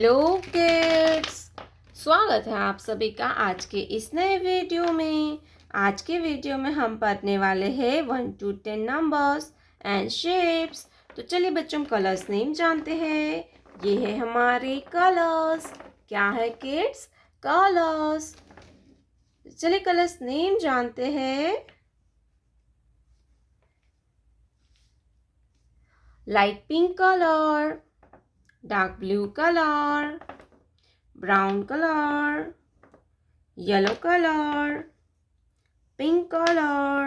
Hello kids. स्वागत है आप सभी का आज के इस नए वीडियो में। आज के वीडियो में हम पढ़ने वाले हैं 1 to 10 नंबर्स एंड शेप्स। तो चलिए बच्चों कलर्स नेम जानते हैं। ये है हमारे कलर्स। क्या है किड्स? कलर्स। चलिए कलर्स नेम जानते हैं। Light pink colour, dark blue colour, brown color, yellow color, pink color,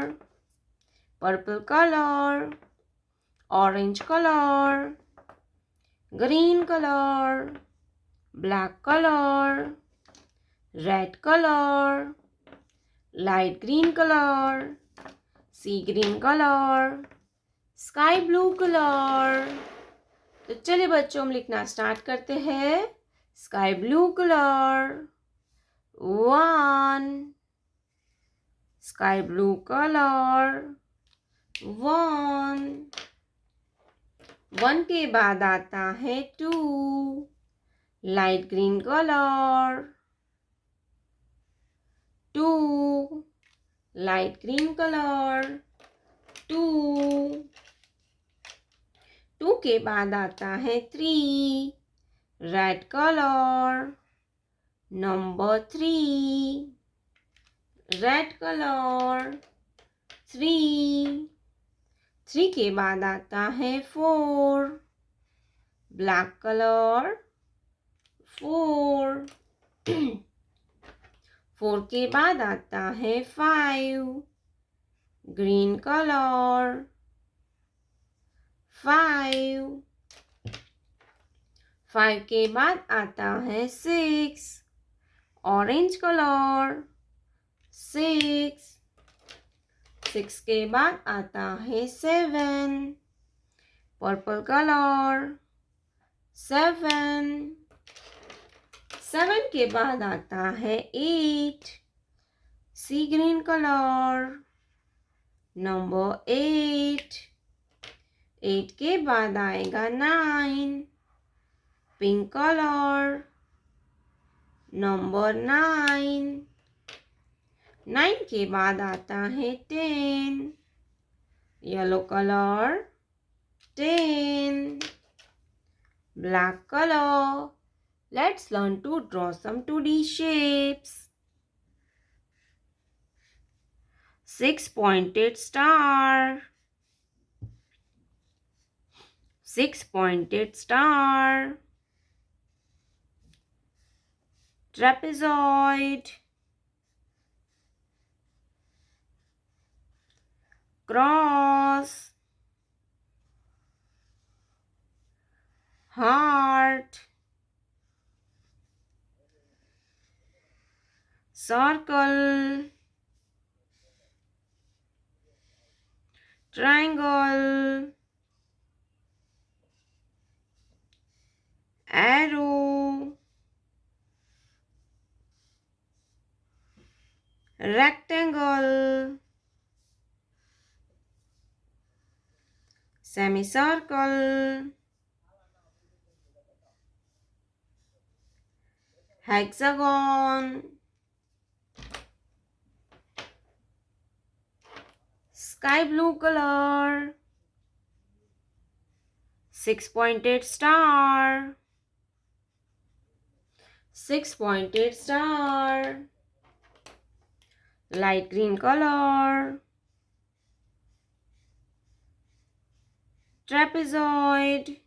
purple color, orange color, green color, black color, red color, light green color, sea green color, sky blue color। तो चलिए बच्चों हम लिखना start करते हैं। Sky blue colour 1, sky blue colour 1 के बाद आता है 2, light green colour 2, light green colour 2 के बाद आता है 3, red colour number 3, red colour 3 के बाद आता है 4, ब्लैक कलर 4 के बाद आता है 5, ग्रीन कलर 5 के बाद आता है 6, ऑरेंज कलर 6 के बाद आता है 7, पर्पल कलर 7 के बाद आता है 8, सी ग्रीन कलर नंबर 8 के बाद आएगा 9, पिंक कलर नंबर 9 के बाद आता है 10, yellow colour 10, black colour. Let's learn to draw some 2D shapes. 6-pointed star, 6-pointed star, trapezoid, cross, heart, circle, triangle, arrow, rectangle, semicircle, hexagon, sky blue color, 6-pointed star, 6-pointed star, light green color, trapezoid,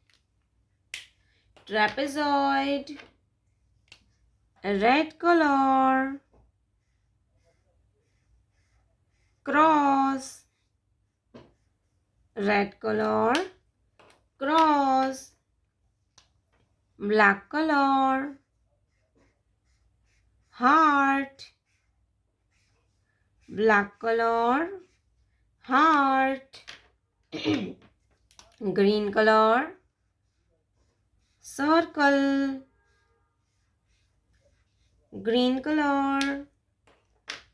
red color, cross, red color, cross, black color, heart, black color, heart, green color, circle, green color,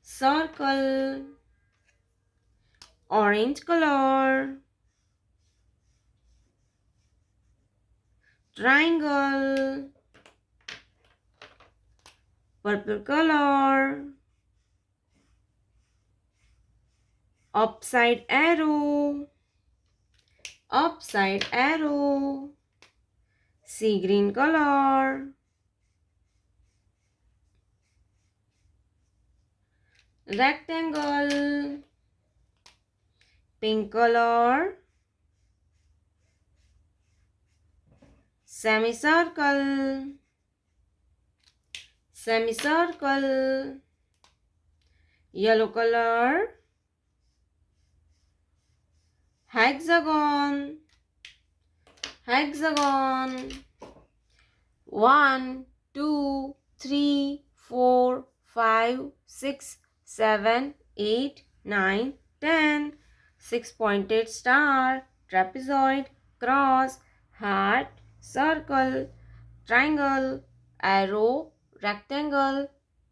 circle, orange color, triangle, purple color, upside arrow, upside arrow, sea green color, rectangle, pink color, semicircle, semicircle, yellow color, hexagon, hexagon, 1 2 3 4 5 6 7 8 9 10, 6-pointed star, trapezoid, cross, heart, circle, triangle, arrow, rectangle,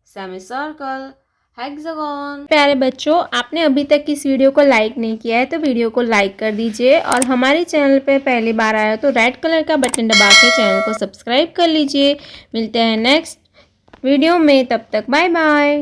semicircle, hexagon. प्यारे बच्चों, आपने अभी तक इस video को like नहीं किया है तो वीडियो को लाइक कर दीजिए और हमारे चैनल पे पहली बार आया तो रेड कलर का बटन दबा के चैनल को सब्सक्राइब कर लीजिए। मिलते हैं नेक्स्ट वीडियो में, तब तक बाय बाय।